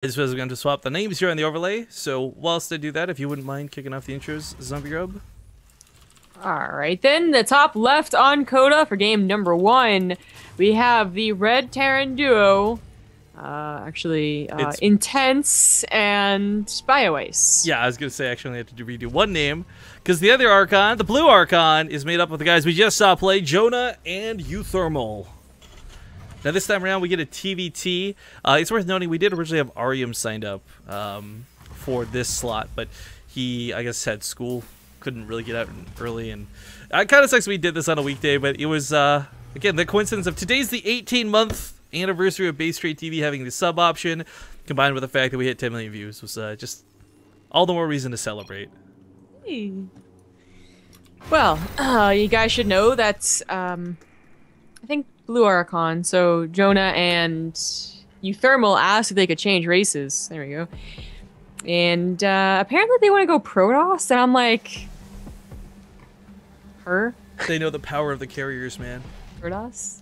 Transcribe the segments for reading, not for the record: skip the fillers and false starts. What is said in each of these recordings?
As well as we're going to swap the names here on the overlay. So whilst I do that, if you wouldn't mind kicking off the intros, Zombie Grub. Alright then, the top left on Coda for game number 1, we have the Red Terran duo, Intense and Bioice. Yeah, I was going to say, actually, I had to redo one name, because the other Archon, the blue Archon, is made up of the guys we just saw play, Jona and uThermal. Now this time around we get a TVT. It's worth noting we did originally have Arium signed up for this slot, but he, I guess, had school, couldn't really get out early, and it kind of sucks we did this on a weekday, but it was, again, the coincidence of today's the 18-month anniversary of BaseTradeTV having the sub option, combined with the fact that we hit 10 million views, was just all the more reason to celebrate. Hey. Well, you guys should know that, I think Blue Archon, so Jona and uThermal asked if they could change races. There we go. And apparently they want to go Protoss, and I'm like, her? They know the power of the carriers, man. Protoss?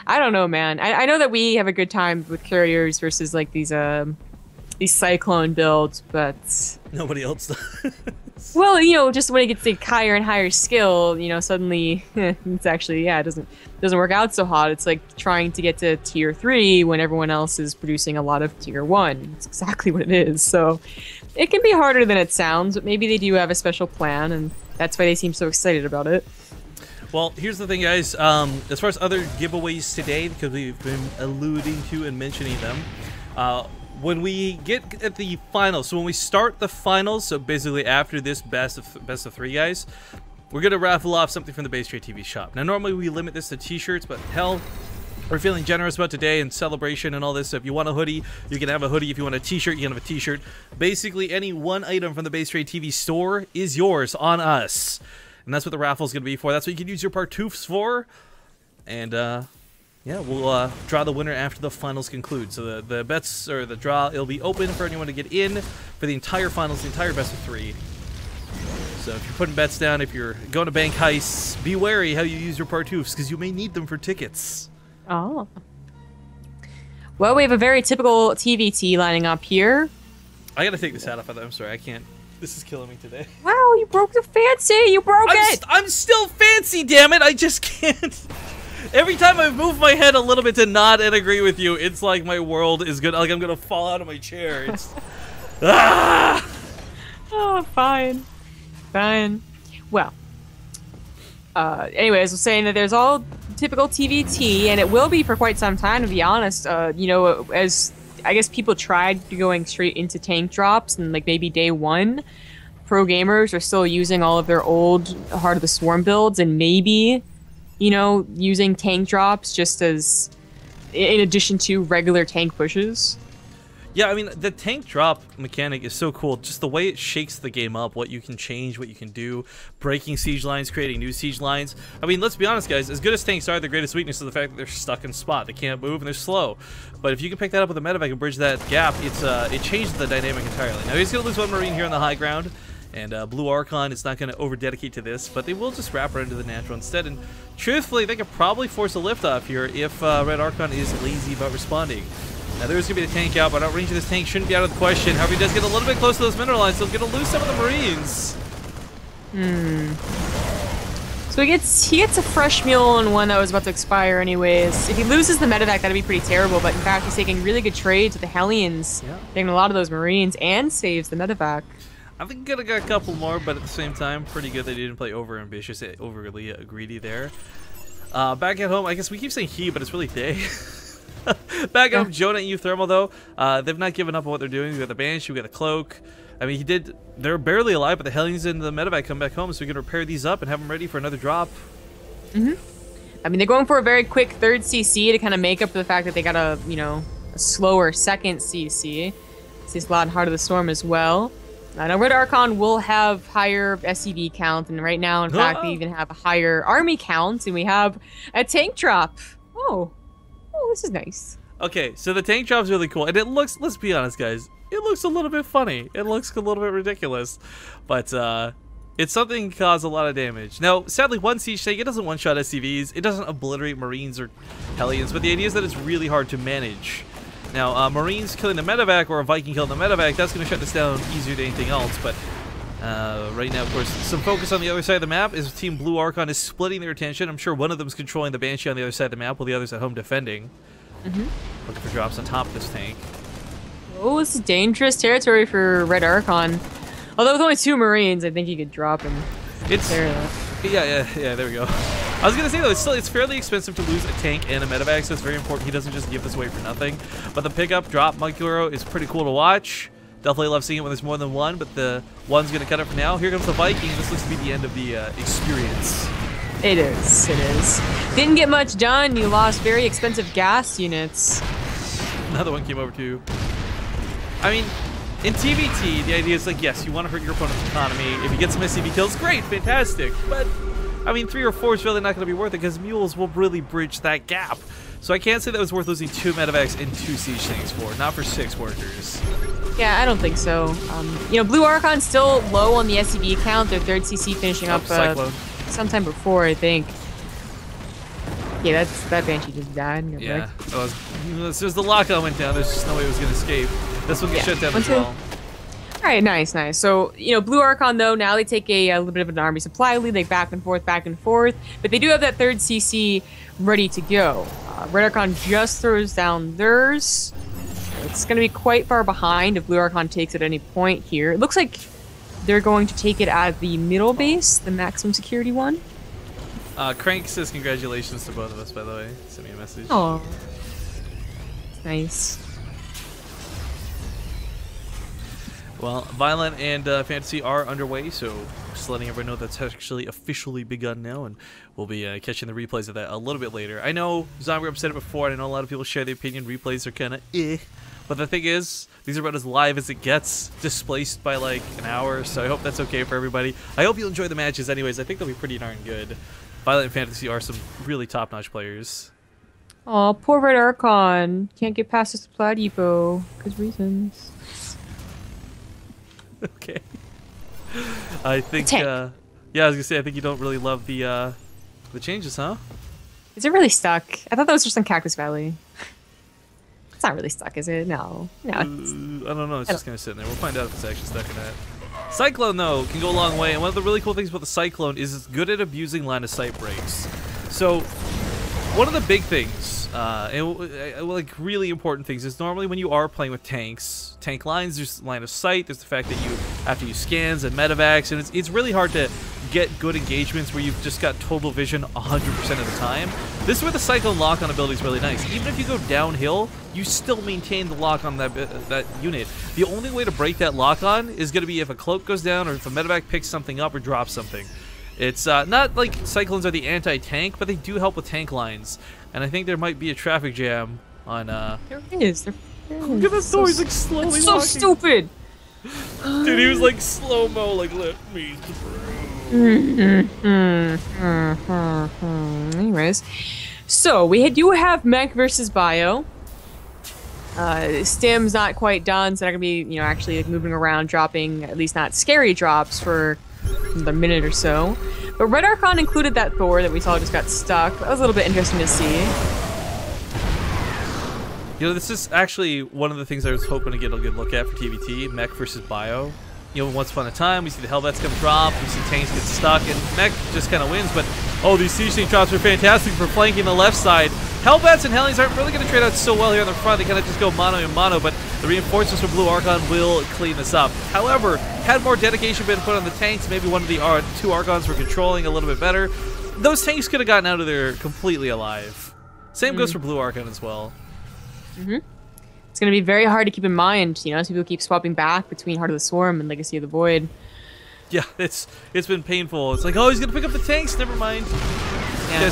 I don't know, man. I know that we have a good time with carriers versus like these Cyclone builds, but nobody else does. Well, you know, just when it gets to higher and higher skill, you know, suddenly it's actually, yeah, it doesn't work out so hot. It's like trying to get to tier 3 when everyone else is producing a lot of tier 1. It's exactly what it is. So it can be harder than it sounds, but maybe they do have a special plan, and that's why they seem so excited about it. Well, here's the thing, guys. As far as other giveaways today, because we've been alluding to and mentioning them, when we get at the finals, so when we start the finals, so basically after this best of 3, guys, we're going to raffle off something from the BaseTradeTV shop. Now, normally we limit this to t-shirts, but hell, we're feeling generous about today and celebration and all this. So if you want a hoodie, you can have a hoodie. If you want a t-shirt, you can have a t-shirt. Basically, any one item from the BaseTradeTV store is yours on us. And that's what the raffle is going to be for. That's what you can use your partoofs for. And, yeah, we'll draw the winner after the finals conclude. So the bets, or the draw, it'll be open for anyone to get in for the entire finals, the entire best of 3. So if you're putting bets down, if you're going to bank heists, be wary how you use your partoofs, because you may need them for tickets. Oh. Well, we have a very typical TVT lining up here. I gotta take this hat off. I'm sorry, I can't. This is killing me today. Wow, you broke the fancy! You broke it! I'm still fancy, damn it! I just can't. Every time I move my head a little bit to nod and agree with you, it's like my world is good. Like I'm gonna fall out of my chair. It's ah! Oh, fine. Fine. Well. Anyways, I was saying that there's all typical TVT, and it will be for quite some time, to be honest. You know, as I guess people tried going straight into tank drops, and like maybe day 1, pro gamers are still using all of their old Heart of the Swarm builds, and maybe, you know, using tank drops just as in addition to regular tank pushes. Yeah, I mean, the tank drop mechanic is so cool. Just the way it shakes the game up, what you can change, what you can do, breaking siege lines, creating new siege lines. I mean, let's be honest, guys. As good as tanks are, their greatest weakness is the fact that they're stuck in spot. They can't move and they're slow. But if you can pick that up with a medevac and bridge that gap, it changes the dynamic entirely. Now, he's going to lose one Marine here on the high ground. And Blue Archon is not going to over-dedicate to this, but they will just wrap right into the natural instead. And truthfully, they could probably force a liftoff here if Red Archon is lazy about responding. Now, there's going to be the tank out, but outrange of this tank shouldn't be out of the question. However, he does get a little bit close to those mineral lines, so he's going to lose some of the Marines. So he gets a fresh mule on one that was about to expire anyways. If he loses the medevac, that'd be pretty terrible, but in fact, he's taking really good trades with the Hellions, taking a lot of those Marines, and saves the medevac. I think he could have got a couple more, but at the same time, pretty good they didn't play over-ambitious, overly greedy there. Back at home, I guess we keep saying he, but it's really they. Back up, Jona and uThermal, though. They've not given up on what they're doing. We got the Banshee, we got a Cloak. I mean, they're barely alive, but the Hellions and the medevac come back home, so we can repair these up and have them ready for another drop. I mean, they're going for a very quick 3rd CC to kind of make up for the fact that they got a, you know, a slower 2nd CC. Sees a lot in Heart of the Storm as well. Now, Red Archon will have higher SCV count, and right now, in fact, we even have a higher army count, and we have a tank drop. Oh, this is nice. Okay, so the tank drop's really cool, and it looks, let's be honest, guys, it looks a little bit funny. It looks a little bit ridiculous, but it's something that can cause a lot of damage. Now, sadly, one siege tank, it doesn't one-shot SCVs, it doesn't obliterate Marines or Hellions, but the idea is that it's really hard to manage. Now, Marines killing the medevac or a Viking killing the medevac, that's going to shut this down easier than anything else, but right now, of course, some focus on the other side of the map is Team Blue Archon is splitting their attention. I'm sure one of them is controlling the Banshee on the other side of the map while the other's at home defending. Looking for drops on top of this tank. Oh, this is dangerous territory for Red Archon. Although with only 2 Marines, I think he could drop him. It's yeah, there we go. I was gonna say though, it's fairly expensive to lose a tank and a medevac, so it's very important he doesn't just give this away for nothing. But the pickup drop micro is pretty cool to watch. Definitely love seeing it when there's more than one, but the one's gonna cut it for now. Here comes the Viking. This looks to be the end of the experience. It is. It is. Didn't get much done. You lost very expensive gas units. Another one came over too. I mean, in TVT, the idea is like, yes, you want to hurt your opponent's economy. If you get some SCV kills, great, fantastic. But, I mean, 3 or 4 is really not going to be worth it because mules will really bridge that gap. So I can't say that it was worth losing 2 medevacs and 2 siege tanks for, not for 6 workers. Yeah, I don't think so. You know, Blue Archon's still low on the SCV count. Their 3rd CC finishing up sometime before, I think. Yeah, that Banshee just died. Yeah, as soon as the lock-on went down, there's just no way it was going to escape. This one gets shut down as well. All right, nice. So, you know, Blue Archon, though, now they take a little bit of an army supply lead. They back and forth. But they do have that 3rd CC ready to go. Red Archon just throws down theirs. It's going to be quite far behind if Blue Archon takes at any point here. It looks like they're going to take it at the middle base, the maximum security one. Crank says congratulations to both of us, by the way. Send me a message. Oh, nice. Well, Violent and Fantasy are underway, so just letting everyone know that's actually officially begun now, and we'll be catching the replays of that a little bit later. I know Zombie said it before, and I know a lot of people share the opinion replays are kind of but the thing is, these are about as live as it gets, displaced by like an hour, so I hope that's okay for everybody. I hope you'll enjoy the matches anyways. I think they'll be pretty darn good. Violent and Fantasy are some really top-notch players. Aw, poor Red Archon. Can't get past the supply depot, because reasons. Okay. I think, yeah, I was gonna say, I think you don't really love the changes, huh? Is it really stuck? I thought that was just in Cactus Valley. It's not really stuck, is it? No. I don't know, it's just gonna sit in there. We'll find out if it's actually stuck in that. Cyclone, though, can go a long way, and one of the really cool things about the Cyclone is it's good at abusing line of sight breaks. So, one of the big things, like really important things, is normally when you are playing with tanks, tank lines, there's line of sight, there's the fact that you have to use scans and medevacs, and it's really hard to get good engagements where you've just got total vision 100% of the time. This is where the Cyclone lock-on ability is really nice. Even if you go downhill, you still maintain the lock on that unit. The only way to break that lock-on is going to be if a cloak goes down or if a medevac picks something up or drops something. It's not like Cyclones are the anti-tank, but they do help with tank lines. And I think there might be a traffic jam on... There is. Look at this door, he's like slowly It's so walking. stupid! Dude, he was like slow-mo, like, let me through. Anyways, so we do have Mech versus Bio. Stim's not quite done, so they're gonna be, you know, actually like moving around, dropping at least not scary drops for another minute or so. But Red Archon included that Thor that we saw just got stuck. That was a little bit interesting to see. You know, this is actually one of the things I was hoping to get a good look at for TVT, Mech versus Bio. You know, once upon a time, we see the Hellbats come drop, we see tanks get stuck, and Mech just kind of wins, but oh, these siege tank drops are fantastic for flanking the left side. Hellbats and Hellions aren't really going to trade out so well here on the front. They kind of just go mono and mono, but the reinforcements from Blue Archon will clean this up. However, had more dedication been put on the tanks, maybe one of the 2 Archons were controlling a little bit better, those tanks could have gotten out of there completely alive. Same goes for Blue Archon as well. It's going to be very hard to keep in mind, you know, as people keep swapping back between Heart of the Swarm and Legacy of the Void. Yeah, it's been painful. It's like, oh, he's going to pick up the tanks, never mind. Yeah.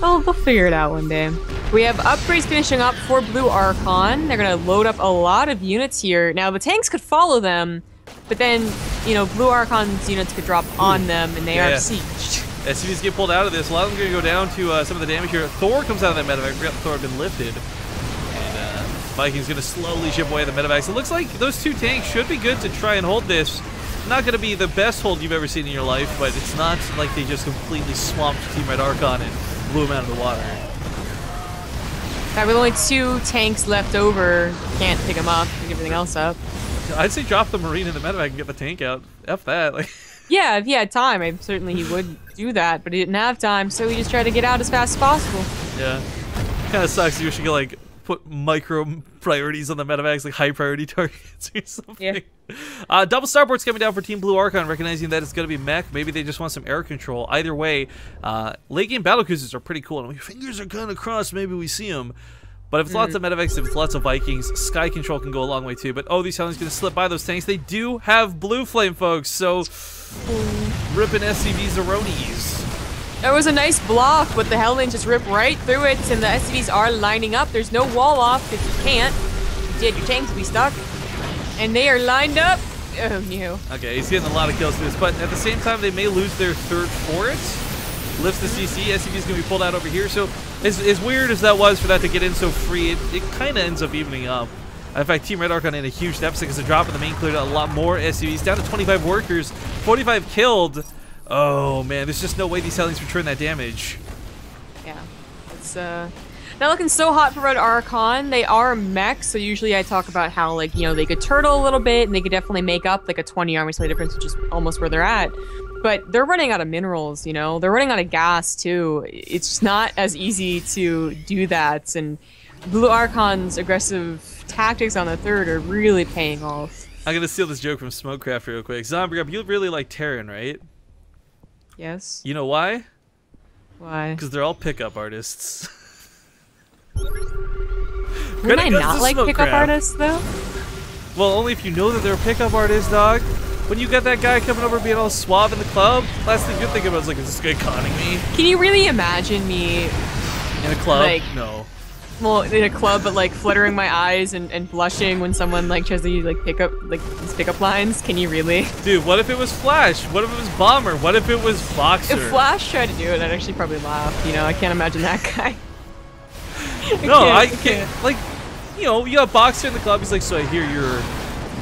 Oh, they'll figure it out one day. We have upgrades finishing up for Blue Archon. They're going to load up a lot of units here. Now, the tanks could follow them, but then, you know, Blue Archon's units could drop on them, and they are sieged. SCVs get pulled out of this. A lot of them are going to go down to some of the damage here. Thor comes out of that medevac. I forgot Thor had been lifted. And Viking's going to slowly chip away the medevacs. It looks like those 2 tanks should be good to try and hold this. Not going to be the best hold you've ever seen in your life, but it's not like they just completely swamped Team Red Archon and blew him out of the water. With only 2 tanks left over, can't pick them up, pick everything else up. I'd say drop the Marine in the medevac and get the tank out. F that. Like. Yeah, if he had time, certainly he would do that, but he didn't have time, so he just tried to get out as fast as possible. Yeah. Kind of sucks. You should go, like, put micro priorities on the medevacs, like high priority targets or something. Yeah. Double starboard's coming down for Team Blue Archon, recognizing that it's going to be mech. Maybe they just want some air control. Either way, late game battlecruisers are pretty cool. And my fingers are kind of crossed. Maybe we see them. But if it's lots of medevacs, if it's lots of Vikings, sky control can go a long way too. But oh, these Hellions going to slip by those tanks. They do have blue flame, folks. So ripping SCVs Aronis. There was a nice block, but the Hellions just rip right through it, and the SCVs are lining up. There's no wall off if you can't. If you did, your tanks will be stuck. And they are lined up. Oh, no. Okay, he's getting a lot of kills through this, but at the same time, they may lose their third fort. Lifts the CC. SCV's going to be pulled out over here. So as weird as that was for that to get in so free, it kind of ends up evening up. In fact, Team Red Archon in a huge deficit because the drop in the main cleared out a lot more SCVs. Down to 25 workers, 45 killed. Oh man, there's just no way these Hellions return that damage. Yeah, it's not looking so hot for Red Archon. They are mech, so usually I talk about how, like, you know, they could turtle a little bit and they could definitely make up like a 20 army slay difference, which is almost where they're at. But they're running out of minerals, you know? They're running out of gas too. It's just not as easy to do that, and Blue Archon's aggressive tactics on the third are really paying off. I'm gonna steal this joke from Smokecraft real quick. Zombie Grub, you really like Terran, right? Yes. You know why? Why? Because they're all pickup artists. Would I not like pickup artists, though? Well, only if you know that they're a pickup artist, dog. When you got that guy coming over being all suave in the club, last thing you're thinking about is like, is this guy conning me? Can you really imagine me in a club? Like, no. Well, in a club, but like fluttering my eyes and blushing when someone like tries to use like these pickup lines. Can you really? Dude, what if it was Flash? What if it was Bomber? What if it was Boxer? If Flash tried to do it, I'd actually probably laugh. You know, I can't imagine that guy. I can't. Like, you know, you have Boxer in the club. He's like, so I hear you're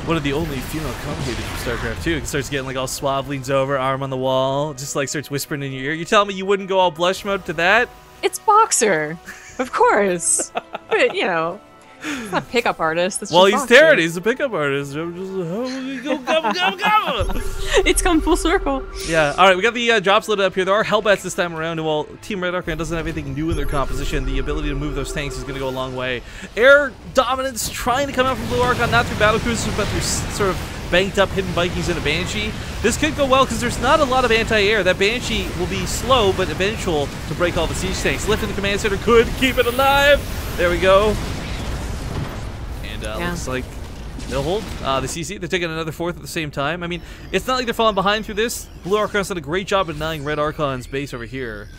one of the only female commentators from StarCraft 2. He starts getting like all suave, leans over, arm on the wall, just like starts whispering in your ear. You telling me you wouldn't go all blush mode to that? It's Boxer. Of course. But, you know, he's not a pickup artist. That's well, just he's Boxer. Terran. He's a pickup artist. I'm just go. It's come full circle. Yeah. All right, we got the drops loaded up here. There are Hellbats this time around, and while Team Red Archon doesn't have anything new in their composition, the ability to move those tanks is going to go a long way. Air dominance trying to come out from Blue Archon, not through battlecruisers, but through sort of banked up hidden Vikings and a Banshee. This could go well because there's not a lot of anti-air. That Banshee will be slow but eventual to break all the siege tanks. Lifting the command center could keep it alive. There we go. And looks like they'll hold the CC. They're taking another fourth at the same time. I mean, it's not like they're falling behind through this. Blue Archon's done a great job of denying Red Archon's base over here.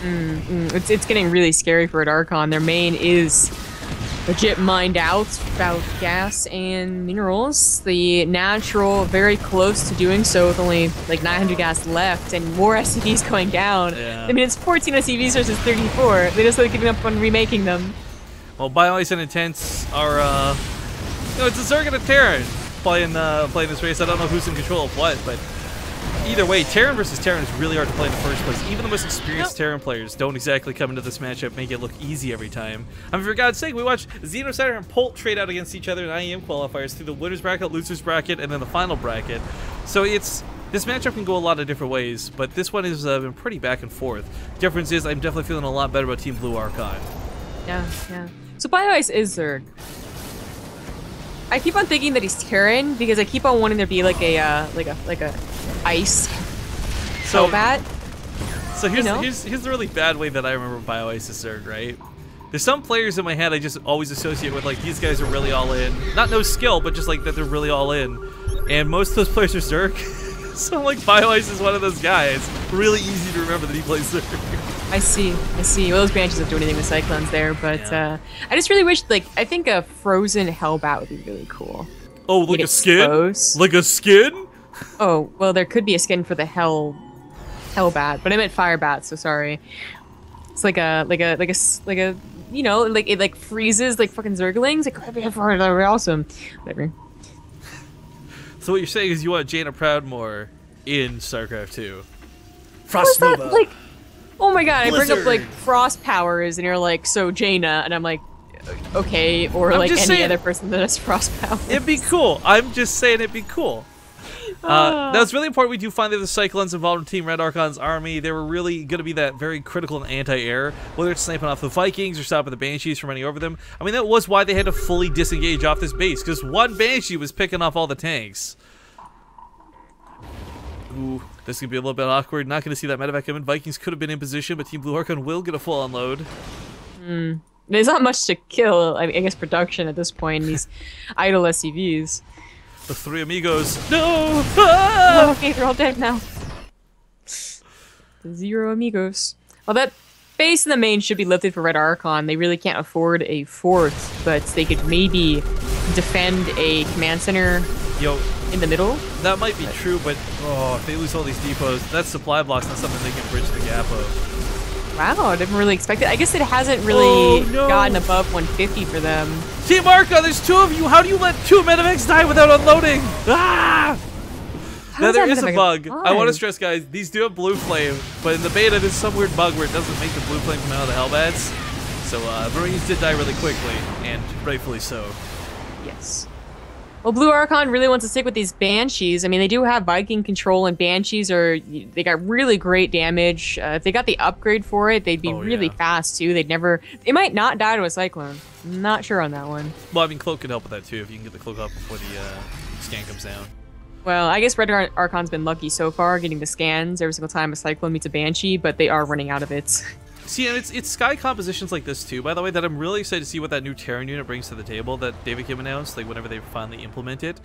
It's getting really scary for Red Archon. Their main is legit mined out about gas and minerals. The natural very close to doing so with only like 900 gas left and more SCVs going down. Yeah. I mean, it's 14 SCVs versus 34. They just like giving up on remaking them. Well, Bioice and Intense are, you know, it's a Zerg and a Terran playing this race. I don't know who's in control of what, but either way, Terran versus Terran is really hard to play in the first place. Even the most experienced Terran players don't exactly come into this matchup make it look easy every time. I mean, for God's sake, we watched Xenosaturn and Polt trade out against each other in IEM qualifiers through the winners bracket, losers bracket, and then the final bracket. So this matchup can go a lot of different ways, but this one has been pretty back and forth. Difference is, I'm definitely feeling a lot better about Team Blue Archon. Yeah. So Bioice is Zerg. I keep on thinking that he's Terran because I keep on wanting there to be like a ice Hellbat. So here's the really bad way that I remember Bioice is Zerg, right? There's some players in my head I just always associate with like these guys are really all in. Not no skill, but just like that they're really all in. And most of those players are Zerg. So like Bioice is one of those guys. Really easy to remember that he plays Zerg. I see. Well, those Banshees don't do anything with Cyclones there, but I just really wish, like, I think a frozen Hellbat would be really cool. Oh, like a skin? Like a skin? Oh, well, there could be a skin for the Hellbat, but I meant Firebat, so sorry. It's like a, you know, like it like freezes like fucking Zerglings. Like, that'd be awesome. Whatever. So what you're saying is you want Jona Proudmoore in StarCraft 2? Frost Nova. Oh my god, I bring up Blizzard. like frost powers and you're like, so Jona, and I'm like, okay, or I'm like just any saying, other person that has frost powers. It'd be cool. I'm just saying it'd be cool. Now it's really important we do find that the Cyclones involved in Team Red Archon's army, they were really going to be that very critical and anti-air, whether it's sniping off the Vikings or stopping the Banshees from running over them. I mean, that was why they had to fully disengage off this base, because one Banshee was picking off all the tanks. Ooh, this could be a little bit awkward. Not going to see that medevac coming. Vikings could have been in position, but Team Blue Archon will get a full unload. There's not much to kill, I guess, production at this point in these idle SCVs. The three amigos. No! Ah! Oh, okay, they're all dead now. The 0 amigos. Well, that base in the main should be lifted for Red Archon. They really can't afford a 4th, but they could maybe defend a command center Yo, in the middle. that might be true, but oh, if they lose all these depots, that supply block's not something they can bridge the gap of. Wow, I didn't really expect it. I guess it hasn't really no. gotten above 150 for them. Team Archon, there's 2 of you. How do you let 2 medevacs die without unloading? Ah! Now there is a bug. I want to stress, guys, these do have blue flame, but in the beta there's some weird bug where it doesn't make the blue flame come out of the Hellbats. So Marines did die really quickly, and rightfully so. Yes. Well, Blue Archon really wants to stick with these Banshees. I mean, they do have Viking control, and Banshees they got really great damage. If they got the upgrade for it, they'd be really fast too. They might not die to a Cyclone. Not sure on that one. Well, I mean, Cloak could help with that too, if you can get the Cloak up before the scan comes down. Well, I guess Red Archon's been lucky so far, getting the scans every single time a Cyclone meets a Banshee, but they are running out of it. See, and it's Sky compositions like this too, by the way, that I'm really excited to see what that new Terran unit brings to the table that David Kim announced, like whenever they finally implement it.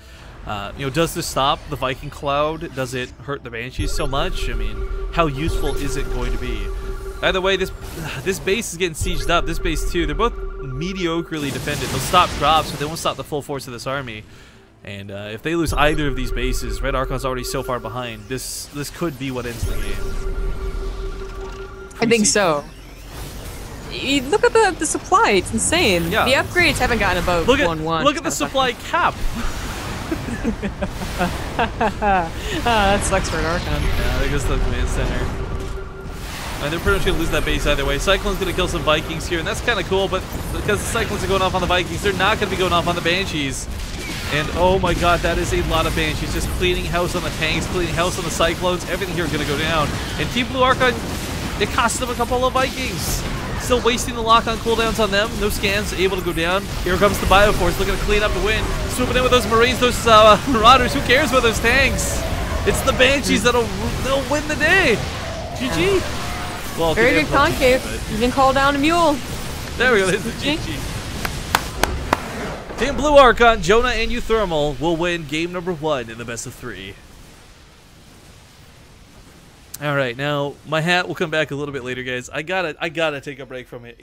You know, does this stop the Viking Cloud? Does it hurt the Banshees so much? I mean, how useful is it going to be? Either way, this base is getting sieged up. This base too. They're both mediocrely defended. They'll stop drops, but they won't stop the full force of this army. And if they lose either of these bases, Red Archon's already so far behind. This could be what ends the game. I think so. You look at the supply; it's insane. Yeah. The upgrades haven't gotten above 1-1. Look at the supply cap. That sucks for an Archon. Yeah, there goes the command center. And they're pretty much gonna lose that base either way. Cyclone's gonna kill some Vikings here, and that's kind of cool. But because the Cyclones are going off on the Vikings, they're not gonna be going off on the Banshees. And oh my god, that is a lot of Banshees. Just cleaning house on the tanks, cleaning house on the Cyclones. Everything here is gonna go down. And Team Blue Archon, it cost them a couple of Vikings. Still wasting the lock-on cooldowns on them. No scans able to go down. Here comes the Bioforce looking to clean up the win. Swooping in with those Marines, those Marauders. Who cares about those tanks? It's the Banshees they'll win the day. GG. Well, very good concave. You can call down a mule. There we go. There's the GG. Team Blue Archon, Jona, and uThermal will win game number 1 in the best of 3. All right, now my hat will come back a little bit later, guys. I gotta take a break from it.